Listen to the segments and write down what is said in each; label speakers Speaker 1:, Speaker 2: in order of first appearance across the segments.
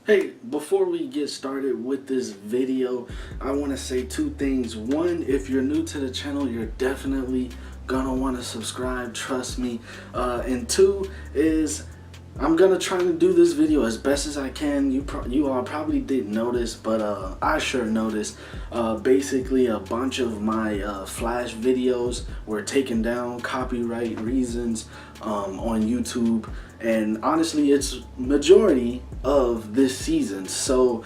Speaker 1: Hey, before we get started with this video, I want to say two things. One, if you're new to the channel, you're definitely gonna want to subscribe, trust me. And two is I'm gonna try to do this video as best as I can. You all probably didn't notice, but I sure noticed. Basically, a bunch of my Flash videos were taken down, copyright reasons, on YouTube, and honestly, it's majority of this season. So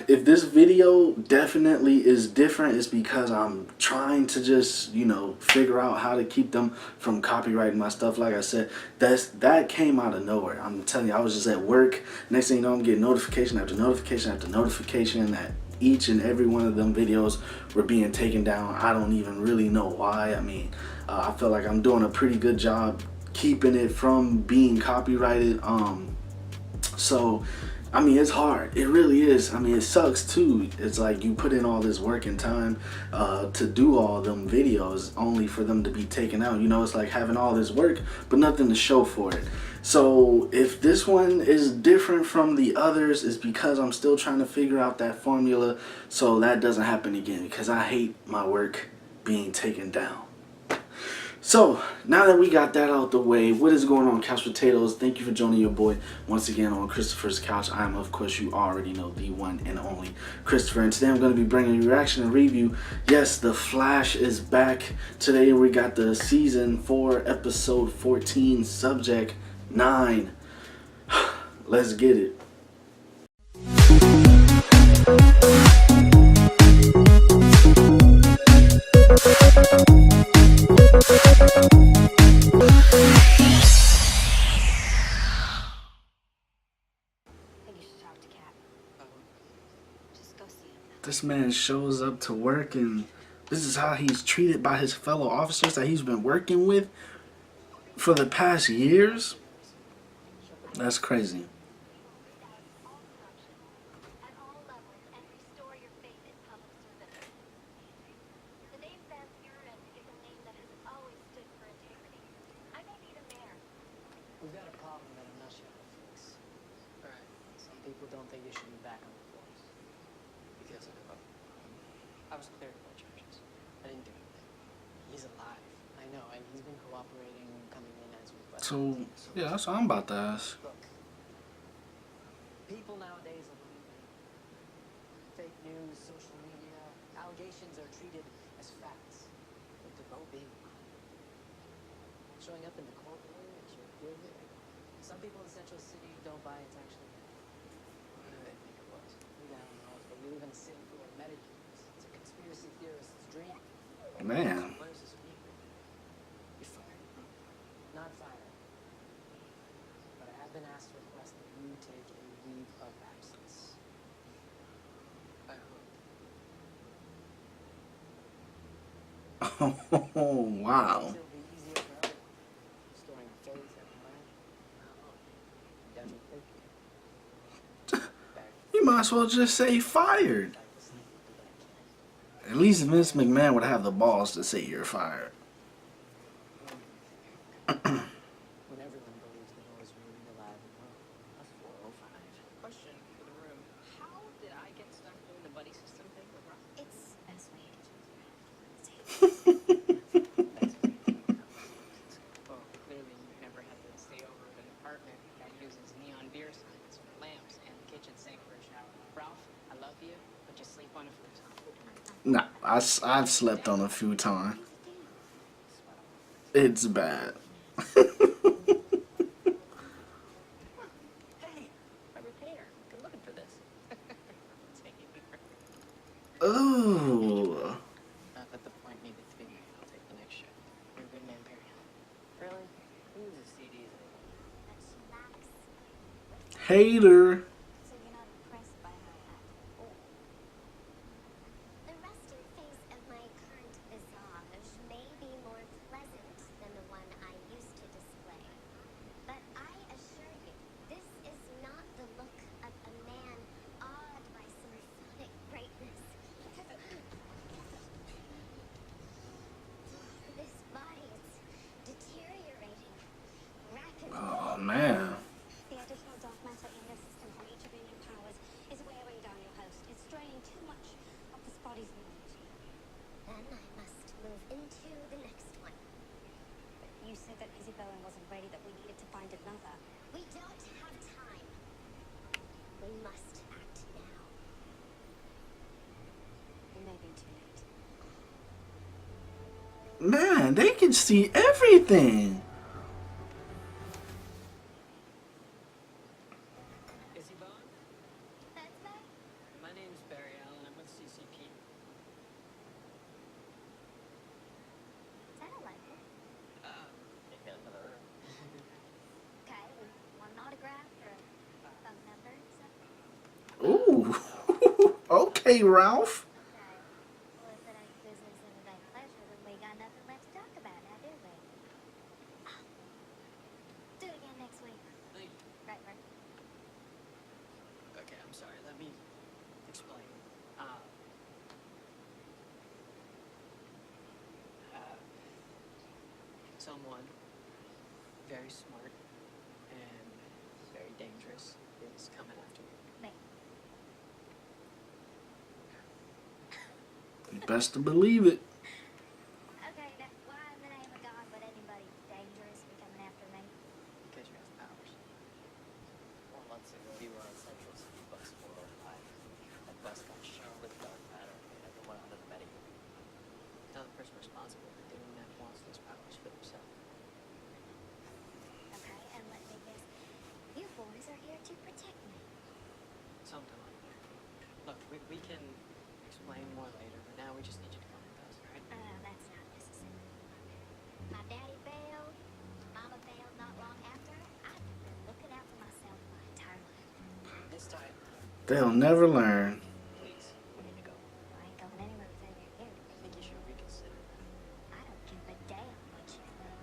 Speaker 1: if this video definitely is different, it's because I'm trying to just, figure out how to keep them from copyrighting my stuff. Like I said, that came out of nowhere. I'm telling you, I was just at work. Next thing you know, I'm getting notification after notification after notification that each and every one of them videos were being taken down. I don't even really know why. I mean, I feel like I'm doing a pretty good job keeping it from being copyrighted. So I mean, it's hard. It really is. I mean, it sucks too. It's like you put in all this work and time to do all them videos only for them to be taken out. It's like having all this work but nothing to show for it. So if this one is different from the others, it's because I'm still trying to figure out that formula so that doesn't happen again, because I hate my work being taken down. So, now that we got that out the way, what is going on, Couch Potatoes? Thank you for joining your boy once again on Christopher's Couch. I am, of course, you already know, the one and only Christopher. And today I'm going to be bringing you reaction and review. Yes, The Flash is back. Today we got the Season 4, Episode 14, Subject 9. Let's get it. This man shows up to work and this is how he's treated by his fellow officers that he's been working with for the past years. That's crazy.
Speaker 2: We've got a problem that I'm not sure how to fix. Alright. Some people don't think you should be back on the force. Because of what? I was cleared of all charges. I didn't do anything. He's alive. I know, and he's been cooperating, coming in as requested.
Speaker 1: So, yeah, that's what I'm about to ask.
Speaker 2: Look, people nowadays are believing fake news, social media, allegations are treated as facts. But they're both being showing up in the courtroom as you're doing it. Some people in Central City don't buy it's actually happening. What do they think it was? We don't know, but we live in a city full of Medicaid. It's a conspiracy theorist's dream.
Speaker 1: Man.
Speaker 2: What does this mean? You're fired. Not fired. But I have been asked to request that you take a leave of absence. I hope.
Speaker 1: Oh, wow.
Speaker 2: It'll be easier for everyone. Storing faith and money. Definitely.
Speaker 1: You might as well just say fired. At least Vince McMahon would have the balls to say you're fired.
Speaker 2: When everyone believes the boy's really alive and well. That's 405. Question for the room. How did I get stuck doing the buddy system thing with Rob?
Speaker 3: It's the best way to
Speaker 2: Well, clearly you never had to stay over at an apartment that uses neon beer signs for lamps and the kitchen sink for a shower. Ralph, I love you, but you sleep on a futon.
Speaker 1: Nah, I've slept on a few times. It's bad.
Speaker 2: Hey, my repair. Been looking for this.
Speaker 1: Ooh.
Speaker 2: Not that the point needed to be made. I'll take the next shot. You're a good man, Perry. Really? Who uses CDs anymore?
Speaker 1: Hater.
Speaker 3: So you're not impressed by my act. The resting face of my current visage may be more pleasant than the one I used to display. But I assure you, this is not the look of a man awed by symphonic greatness. This body is deteriorating rapidly.
Speaker 1: Oh man.
Speaker 3: The additional dark matter in your system
Speaker 1: Man, they can see everything.
Speaker 2: Izzy Bond?
Speaker 3: That's me.
Speaker 2: My name's Barry Allen. I'm with CCP.
Speaker 3: Sounded like it.
Speaker 2: They got another room.
Speaker 3: Okay, want an autograph or a phone number or something?
Speaker 1: Ooh. Okay, Ralph.
Speaker 3: Okay. Well, if it ain't business and it ain't pleasure, then we got nothing left to talk about, now do we? Oh. Do it again next week.
Speaker 2: Thank you.
Speaker 3: Right, right.
Speaker 2: Okay, I'm sorry. Let me explain. Someone very smart and very dangerous is coming after me.
Speaker 3: Me.
Speaker 1: Best to believe it.
Speaker 3: Okay, now, why in the name of God would anybody dangerous be coming after me?
Speaker 2: Because you have powers. 4 months ago, we were on Central City Bus 405. That bus got shot with dark matter and everyone under the medical. Now the person responsible for doing that wants those powers for themselves.
Speaker 3: Okay, and let me guess. You boys are here to protect me.
Speaker 2: Something like that. Look, we can explain more later, but now we just need you to come with us, alright?
Speaker 3: That's not necessary. My daddy bailed, mama bailed not long after. I've been looking out for myself my entire life.
Speaker 2: This time,
Speaker 1: They'll never learn.
Speaker 2: please, we need to go.
Speaker 3: I ain't going anywhere without you here.
Speaker 2: I think you should reconsider that.
Speaker 3: I don't give a damn what you think.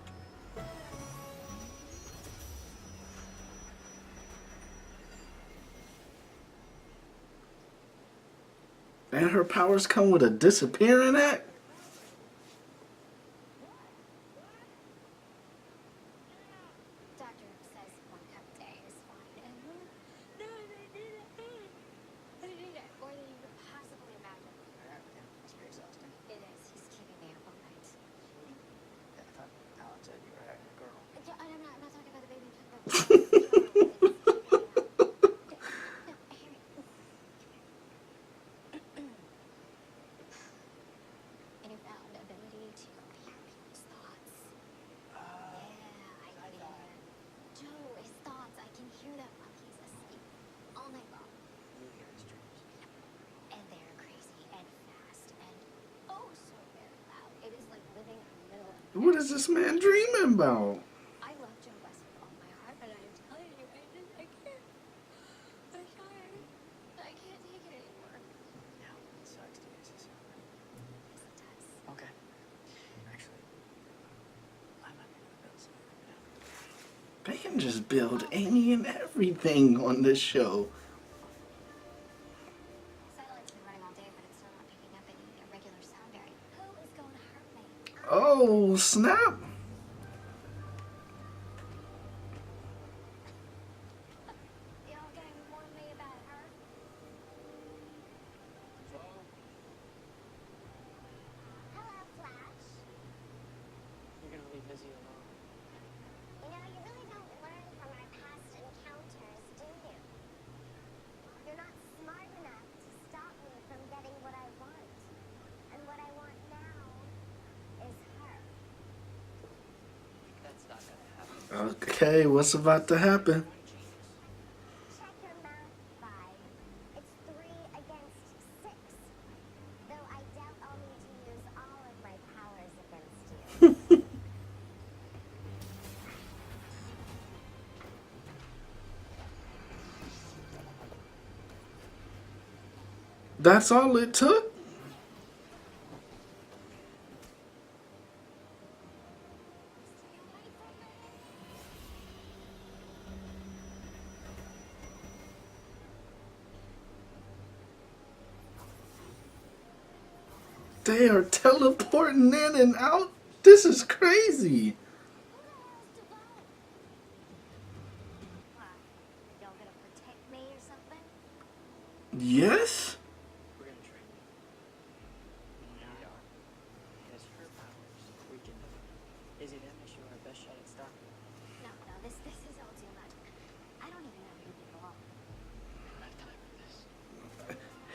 Speaker 1: And her powers come with a disappearing act?
Speaker 3: Doctor says 1 cup a day is fine. No, they did it. They did it more than you could possibly imagine.
Speaker 2: Yeah, must be exhausting.
Speaker 3: It is. He's keeping me up all night.
Speaker 2: Yeah, I thought Alan said you were having a girl.
Speaker 3: Yeah, I'm not talking about the baby. I'm talking about Any found ability to hear people's thoughts. Yeah, I can hear. Joe, his thoughts. I can hear them while he's asleep all night long.
Speaker 2: You hear his dreams.
Speaker 3: And they're crazy and fast and oh so very loud. It is like living in the middle of
Speaker 1: What is this man dreaming about?
Speaker 3: I love Joe West with all my heart, but I am telling you, I can't. I'm tired. I can't take it anymore.
Speaker 2: Yeah, it sucks to use this.
Speaker 3: Yes, it does.
Speaker 2: Okay. Actually, I might be able to build something right now.
Speaker 1: They can just build any and everything on this show.
Speaker 3: Satellite's been running all day, but it's still not picking up any irregular sound variant. Who is going to hurt me?
Speaker 1: Oh, snap.
Speaker 3: Y'all gonna warn me about her? Hello, Flash.
Speaker 2: You're gonna leave Izzy alone.
Speaker 3: You know, you really don't learn from our past encounters, do you? You're not smart enough to stop me from getting what I want. And what I want now is her.
Speaker 2: That's not gonna happen.
Speaker 1: Okay, what's about to happen?
Speaker 3: Check your math, Five. It's 3 against 6. Though I doubt I'll need to use all of my powers against you.
Speaker 1: That's all it took?
Speaker 3: Stay away from me.
Speaker 1: They are teleporting in and out? This is crazy.
Speaker 3: Who the hell's Devon? Why? Y'all gonna protect me or something?
Speaker 1: Yes?
Speaker 2: We're gonna train you. We are. It's her powers. We can do it. Izzy, that makes you our best shot at stopping it.
Speaker 3: No, this is all too much. I don't even know who you belong.
Speaker 2: We don't have time for this.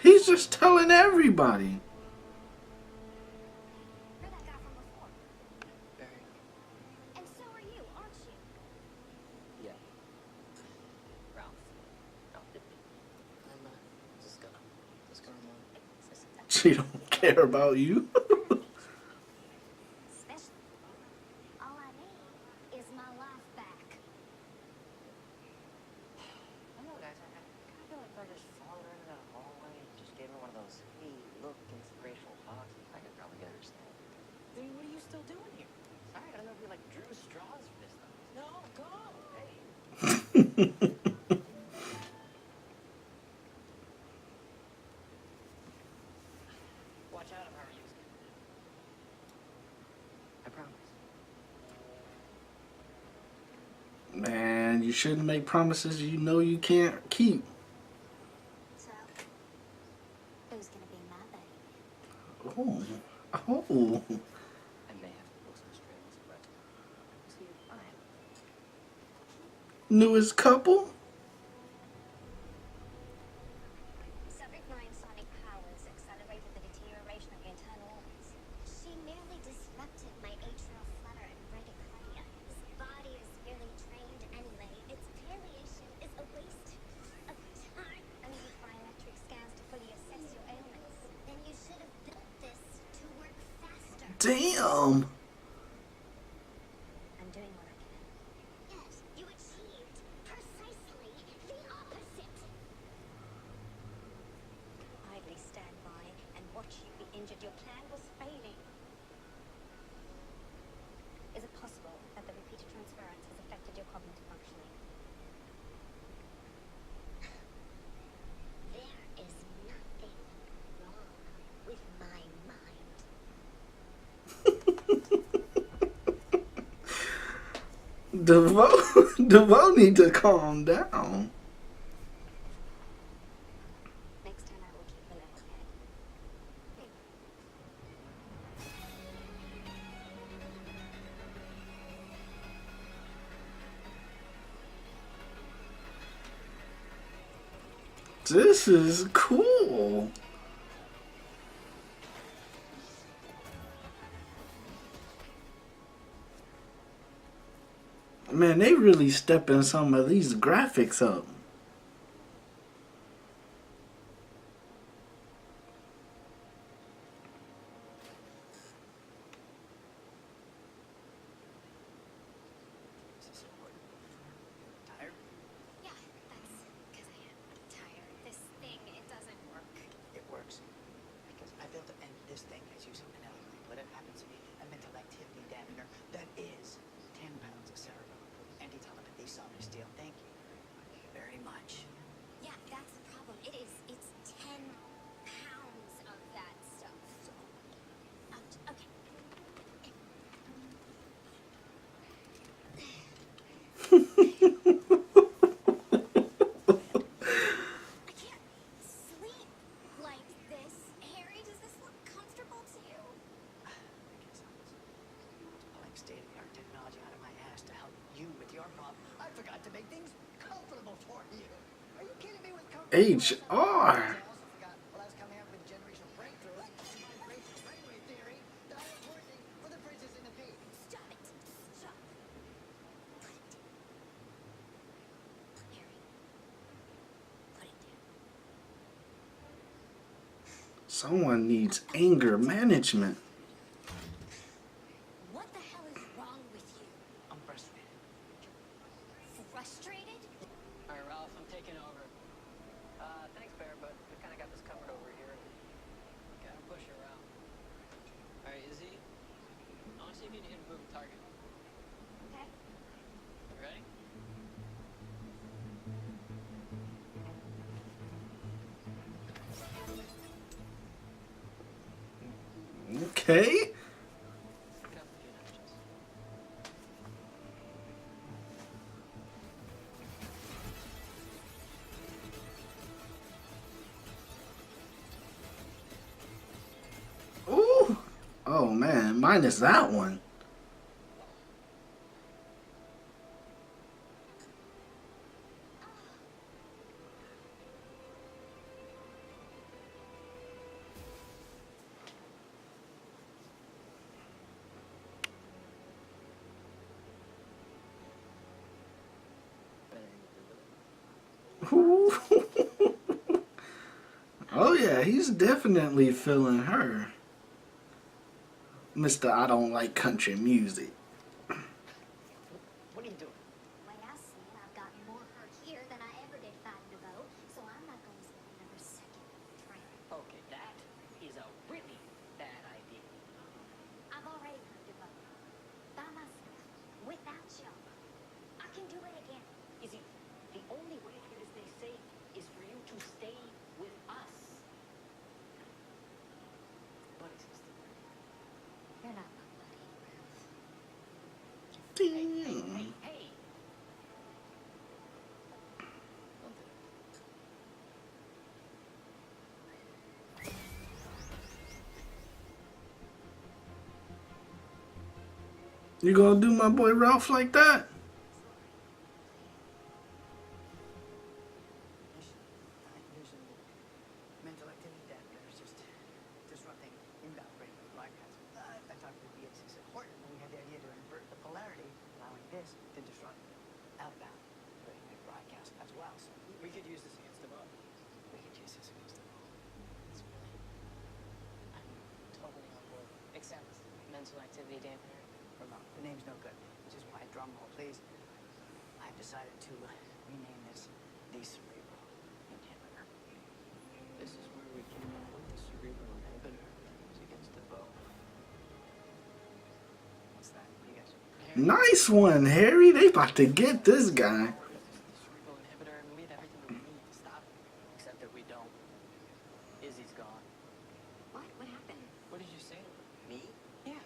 Speaker 1: He's just telling everybody.
Speaker 3: You're that guy from before.
Speaker 1: She don't care about you.
Speaker 3: Especially, all I need is my life back.
Speaker 2: I don't know, guys. I kind of feel like if I just followed her into that hallway and just gave her one of those, hey, look, inspirational talks, I could probably get her to stay. Then what are you still doing here? Sorry, I don't know if we like drew straws for this stuff. No, go. Hey. Watch out if I were you. I promise.
Speaker 1: Man, you shouldn't make promises you know you can't keep.
Speaker 3: So, who's gonna be my baby?
Speaker 1: Oh. Oh.
Speaker 2: I may have to pull some strings, but see you fine.
Speaker 1: Newest couple?
Speaker 3: Self-ignoring sonic powers accelerated the deterioration of your internal organs. She merely disrupted my atrial flutter and bradycardia. His body is merely trained anyway. Its variation is a waste of time. I need biometric scans to fully assess your ailments. Then you should have built this to work faster.
Speaker 1: Damn.
Speaker 3: I'm doing what I can. Yes, you achieved precisely the opposite. Idly stand by and watch you be injured. Your plan was failing. Is it possible that the repeated transference has affected your cognitive functioning? There is nothing wrong with my mind.
Speaker 1: DeVoe need to calm down.
Speaker 3: Next time I will keep a level head.
Speaker 1: This is cool. Man, they really stepping some of these graphics up.
Speaker 2: Is this important? Tired?
Speaker 3: Yeah, that's because I am tired. This thing, it doesn't work.
Speaker 2: It works. Because I built this thing, as you so inelegantly put it, happens to be a mental activity dampener that is 10 pounds of cerebral anti-telepathy sonic steel. Thank you very much.
Speaker 3: Yeah, that's the problem. It's 10 pounds of that stuff. So, okay. I can't sleep like this. Harry, does this look comfortable to you?
Speaker 2: I guess I was pulling state-of-the-art technology out of my ass to help you with your problem. I forgot to make things comfortable for you. Are you kidding me with comfort?
Speaker 1: HR.
Speaker 2: I also forgot, well, I was coming up with a generational breakthrough. Vibrational brainwave theory that I was working for the Princess and the Pea.
Speaker 3: Stop it. Stop. Put it down. Harry. Put it down.
Speaker 1: Someone needs anger management.
Speaker 3: What the hell is wrong with you?
Speaker 2: I'm frustrated.
Speaker 3: Frustrated?
Speaker 2: All right, Ralph, I'm taking over. Thanks, Bear, but we kind of got this covered over here. Gotta push her around. All right, Izzy, I want to see if you can hit a moving target.
Speaker 3: Okay.
Speaker 2: You ready?
Speaker 1: Okay.
Speaker 2: Pick it up a few notches.
Speaker 1: Ooh. Oh man, minus that one. Ooh. Oh yeah, he's definitely feeling her. Mr. I don't like country music.
Speaker 2: What are you doing?
Speaker 3: Way I see it, I've got more hurt here than I ever did fighting the bow, so I'm not going to spend another second training.
Speaker 2: Okay, that is a really bad idea.
Speaker 3: I've already hurt the bow. By myself. Without y'all. I can do it again.
Speaker 2: Izzy, the only way for you to stay safe is for you to stay with us. Buddy system.
Speaker 3: You're not my buddy, Ralph.
Speaker 1: Damn.
Speaker 2: Hey! Don't do that.
Speaker 1: You gonna do my boy Ralph like that?
Speaker 2: Vision, mental activity dampeners, just disrupting inbound brain broadcasts. I talked to the BACC important, and we had the idea to invert the polarity, allowing this to disrupt outbound brainwave broadcast as well. So we could use this against the bow. We could use this against the bow. It's really, I'm totally on board. Except mental activity dampener. Remote. The name's no good, which is why, drum roll, please. I've decided to rename this the Cerebral Inhibitor. This is where we came up with the Cerebral Inhibitor against the bow. What's that? You guys?
Speaker 1: Nice one, Harry. They about to get this guy.
Speaker 2: The Cerebral Inhibitor, and we have everything we need to stop it. Except that we don't. Izzy's gone.
Speaker 3: What? What happened?
Speaker 2: What did you say to her? Me? Yeah.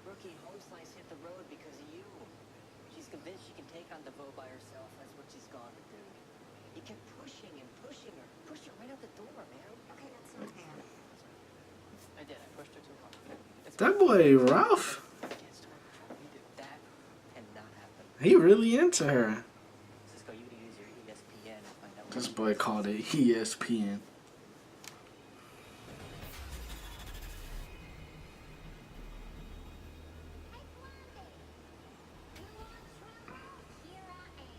Speaker 2: Rookie home slice hit the road because of you. She's convinced she can take on DeVoe by herself. That's what she's gone to do. You kept pushing and pushing her. Push her right out the door, man.
Speaker 3: Okay, that's not fair.
Speaker 2: I did. I pushed her too hard. It's
Speaker 1: That boy Ralph,
Speaker 2: against her. We did that and not happen.
Speaker 1: he really into her.
Speaker 2: Cisco, you to use your ESPN and find out
Speaker 1: This
Speaker 2: what
Speaker 1: boy called it ESPN.
Speaker 3: Hey, Blondie! You want trouble? Here I am.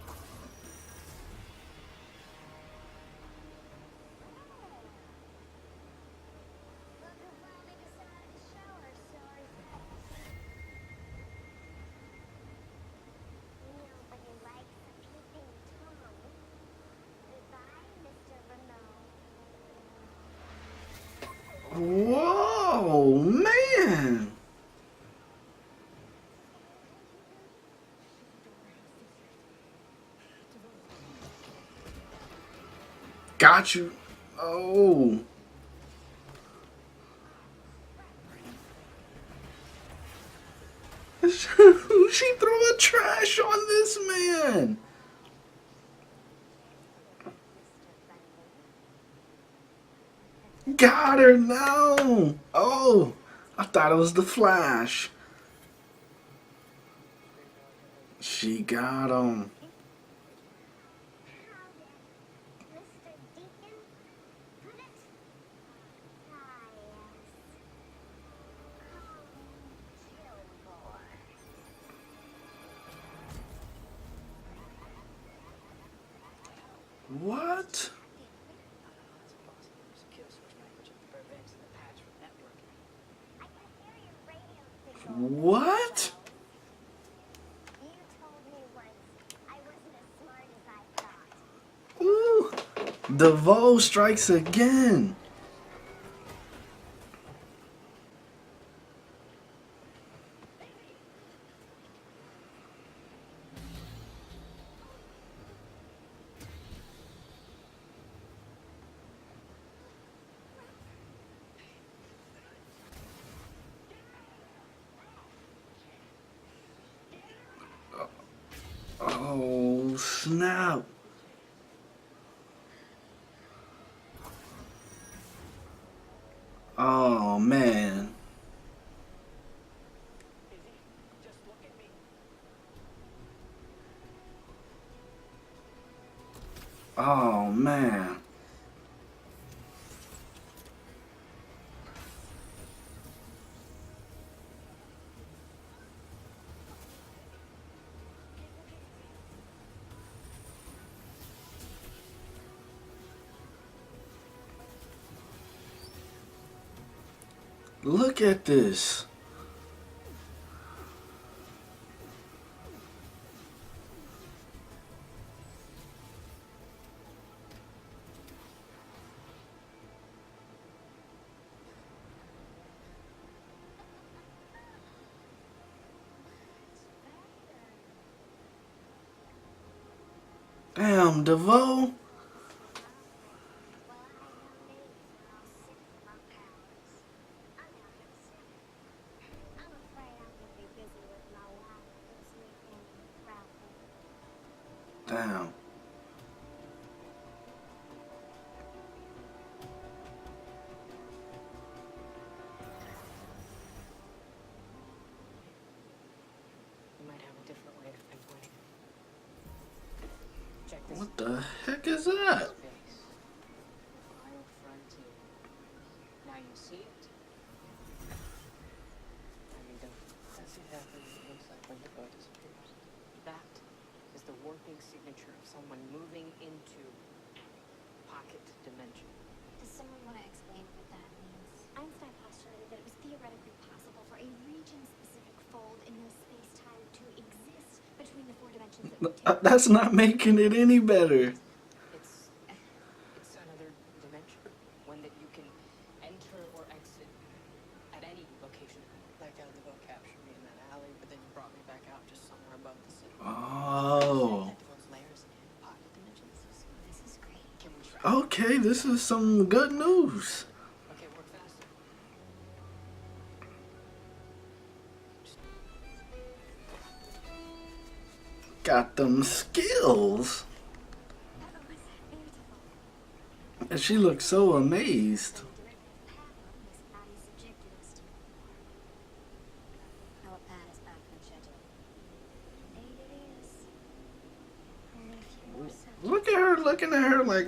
Speaker 3: Look who finally decided to show her sorry face. Nobody likes a peeping Tom. Goodbye, Mr. Renault.
Speaker 1: Whoa, man. Got you. Oh. She threw a trash on this man. Got her now. Oh, I thought it was the Flash. She got him.
Speaker 3: How then, Mr. Deacon? Put it? Ah, yes. Gilmore.
Speaker 1: What?
Speaker 3: I can hear your radio signal.
Speaker 1: What?
Speaker 3: You told me once I wasn't as smart as I thought.
Speaker 1: Ooh. DeVoe strikes again. Oh, snap. Oh, man.
Speaker 2: Just look at me.
Speaker 1: Oh, man. Look at this. Damn, DeVoe.
Speaker 3: Well, I know names are all sick from powers. I'm not upset. I'm afraid I'm gonna be busy with my wife this weekend, Ralphie.
Speaker 1: Damn.
Speaker 2: You might have a different way of pinpointing it. Check this
Speaker 1: What the heck is that?
Speaker 2: space. Wild frontier. Now you see it? Now you don't. That's exactly what it looks like when the boat disappears. That is the warping signature of someone moving into pocket dimension.
Speaker 3: Does someone want to explain what that means? Einstein postulated that it was theoretically possible for a region-specific fold in the space-time to exist between the four dimensions that we take.
Speaker 1: That's not making it any better.
Speaker 2: It's another dimension, one that you can enter or exit at any location. Like how the boat captured me in that alley, but then you brought me back out just somewhere above the city.
Speaker 1: Oh.
Speaker 2: Those layers in pocket dimensions.
Speaker 3: This is great.
Speaker 2: Can we try?
Speaker 1: Okay, this is some good news.
Speaker 2: Okay, work faster.
Speaker 1: Got them skills.
Speaker 3: That was beautiful.
Speaker 1: And she looks so amazed.
Speaker 3: This body subjected us to before. Our pad is back on schedule. 8 it is. Only a few more subjects.
Speaker 1: Look at her looking at her like,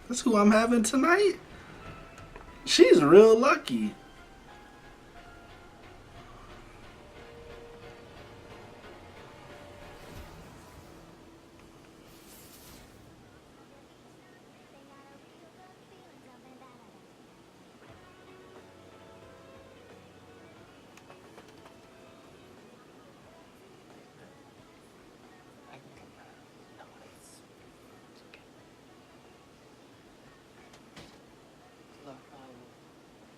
Speaker 1: that's who I'm having tonight. She's real lucky.
Speaker 3: They got a real good feelings of it,
Speaker 2: I can come back. No, it's okay. Look,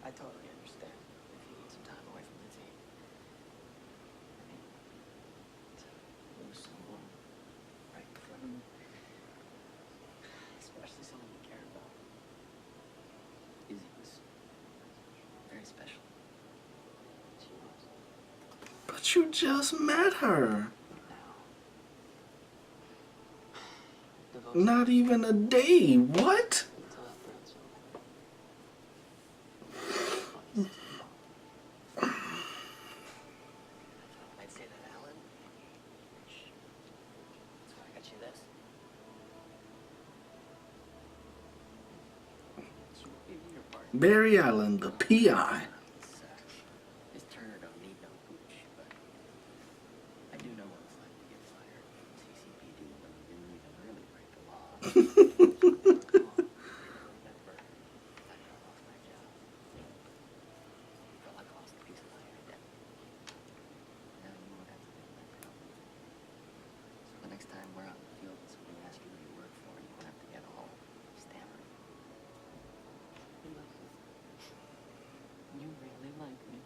Speaker 2: I totally understand if you need some time away from the team. I mean, to lose someone right in front of me, especially someone you care about. Izzy was very special. She was.
Speaker 1: But you just met her.
Speaker 2: Now,
Speaker 1: Not even a day. What?
Speaker 2: until that burns over. I'd say that, Alan. So I got you this. So in your part.
Speaker 1: Barry Allen, the PI.
Speaker 2: This Turner don't need no pooch, but I do know what it's like to get fired from CCPD when you didn't even really break the law. Remember, I lost my job. Felt like I lost a piece of my identity. Now you won't have to live in that problem. So the next time we're out in the field and somebody asks you who you work for, you won't have to get all stammering. You really like me.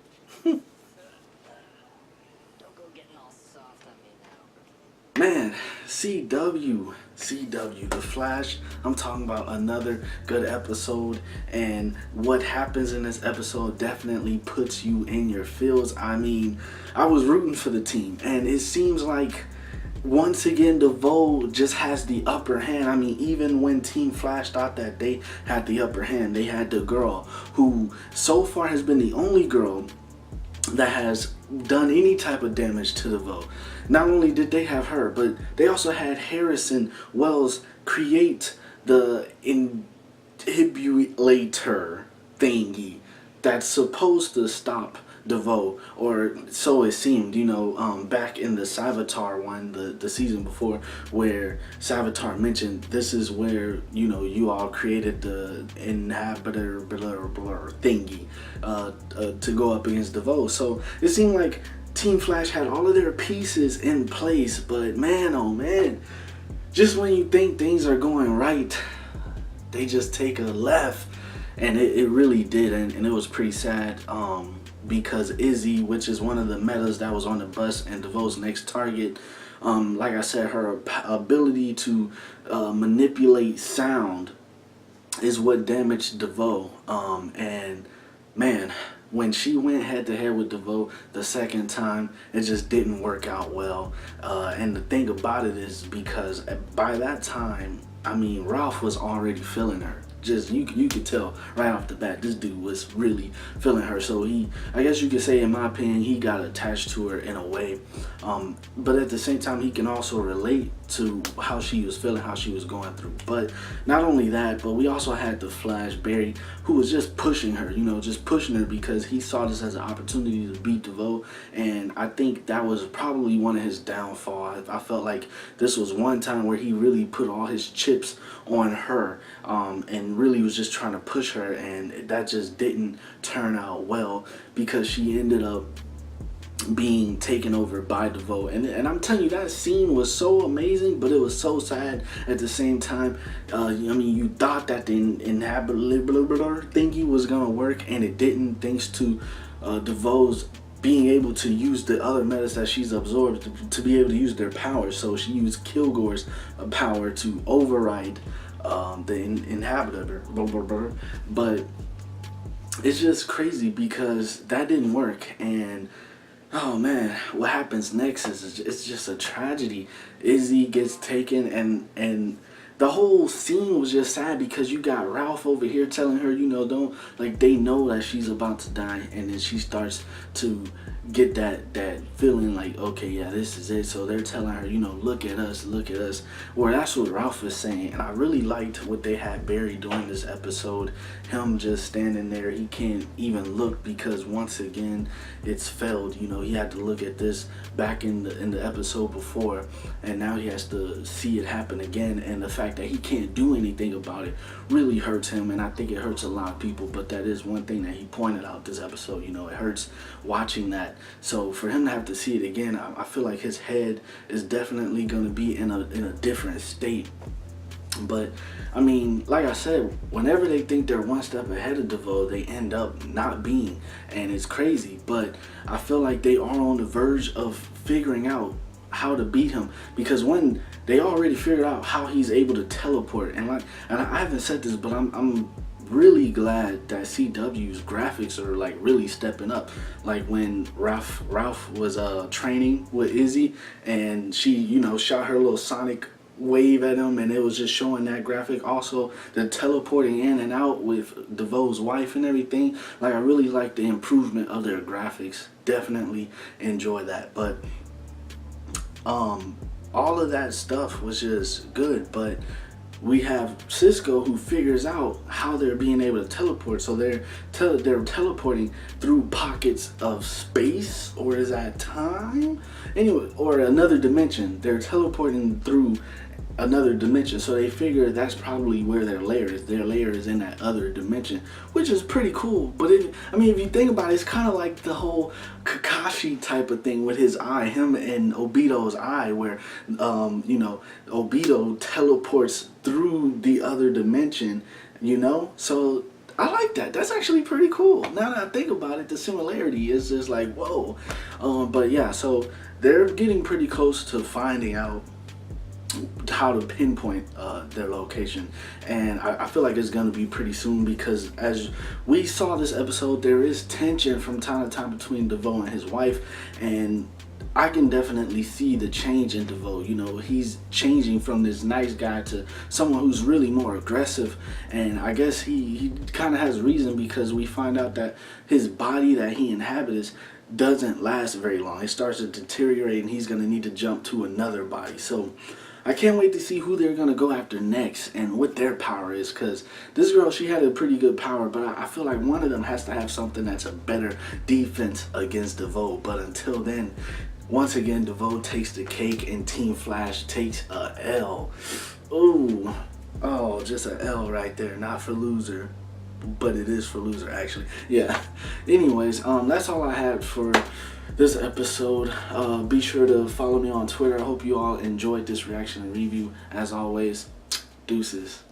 Speaker 2: Don't go getting all soft on me now.
Speaker 1: Man, CW, The Flash. I'm talking about another good episode, and what happens in this episode definitely puts you in your feels. I mean, I was rooting for the team, and it seems like once again DeVoe just has the upper hand. I mean, even when Team Flash thought that they had the upper hand, they had the girl who so far has been the only girl that has done any type of damage to DeVoe. Not only did they have her, but they also had Harrison Wells create the inhibulator thingy that's supposed to stop DeVoe, or so it seemed, you know, back in the Savitar one, the season before, where Savitar mentioned this is where, you know, you all created the inhabitor thingy to go up against DeVoe. So it seemed like Team Flash had all of their pieces in place, but man, oh man, just when you think things are going right, they just take a left. And it really did, and it was pretty sad, because Izzy, which is one of the metas that was on the bus and DeVoe's next target, like I said, her ability to manipulate sound is what damaged DeVoe. And man, when she went head to head with DeVoe the second time, it just didn't work out well. And the thing about it is, because by that time, I mean, Ralph was already feeling her. Just you could tell right off the bat, this dude was really feeling her. So I guess you could say, in my opinion, he got attached to her in a way, but at the same time, he can also relate to how she was feeling, how she was going through. But not only that, but we also had the Flash, Barry, who was just pushing her, you know, just pushing her because he saw this as an opportunity to beat DeVoe. And I think that was probably one of his downfalls. I felt like this was one time where he really put all his chips on her, and really was just trying to push her, and that just didn't turn out well, because she ended up being taken over by DeVoe. And I'm telling you, that scene was so amazing, but it was so sad at the same time. I mean, you thought that the inhabitor thingy was gonna work, and it didn't, thanks to DeVoe's being able to use the other metas that she's absorbed to be able to use their power. So she used Kilgore's power to override the inhabitor. But it's just crazy because that didn't work. And oh man, what happens next is it's just a tragedy. Izzy gets taken, and the whole scene was just sad because you got Ralph over here telling her, you know, don't, like, they know that she's about to die, and then she starts to get that feeling like, okay, yeah, this is it. So they're telling her, you know, look at us, or that's what Ralph is saying. And I really liked what they had Barry doing this episode, him just standing there. He can't even look because once again it's failed. You know, he had to look at this back in the episode before, and now he has to see it happen again. And the fact that he can't do anything about it really hurts him, and I think it hurts a lot of people. But that is one thing that he pointed out this episode. You know, it hurts watching that. So for him to have to see it again, I feel like his head is definitely going to be in a different state. But I mean, like I said, whenever they think they're one step ahead of DeVoe, they end up not being, and it's crazy. But I feel like they are on the verge of figuring out how to beat him, because when they already figured out how he's able to teleport, and I haven't said this, but I'm really glad that CW's graphics are like really stepping up. Like when Ralph was training with Izzy, and she, you know, shot her little sonic wave at him, and it was just showing that graphic. Also the teleporting in and out with DeVoe's wife and everything. Like, I really like the improvement of their graphics. Definitely enjoy that. But all of that stuff was just good. But we have Cisco, who figures out how they're being able to teleport. So they're teleporting through pockets of space, or is that time? Anyway, or another dimension. They're teleporting through another dimension. So they figure that's probably where their lair is. Their lair is in that other dimension, which is pretty cool. But I mean, if you think about it, it's kind of like the whole Kakashi type of thing with his eye, him and Obito's eye, where you know, Obito teleports through the other dimension, you know. So I like that. That's actually pretty cool. Now that I think about it, the similarity is just like, whoa. But yeah, so they're getting pretty close to finding out how to pinpoint their location, and I feel like it's going to be pretty soon, because as we saw this episode, there is tension from time to time between DeVoe and his wife, and I can definitely see the change in DeVoe. You know, he's changing from this nice guy to someone who's really more aggressive, and I guess he kind of has reason, because we find out that his body that he inhabits doesn't last very long. It starts to deteriorate, and he's going to need to jump to another body. So I can't wait to see who they're gonna go after next and what their power is. Cause this girl, she had a pretty good power, but I feel like one of them has to have something that's a better defense against DeVoe. But until then, once again, DeVoe takes the cake and Team Flash takes a L. Ooh, oh, just a L right there. Not for loser, but it is for loser actually. Yeah. Anyways, that's all I had for this episode. Be sure to follow me on Twitter. I hope you all enjoyed this reaction and review. As always, deuces.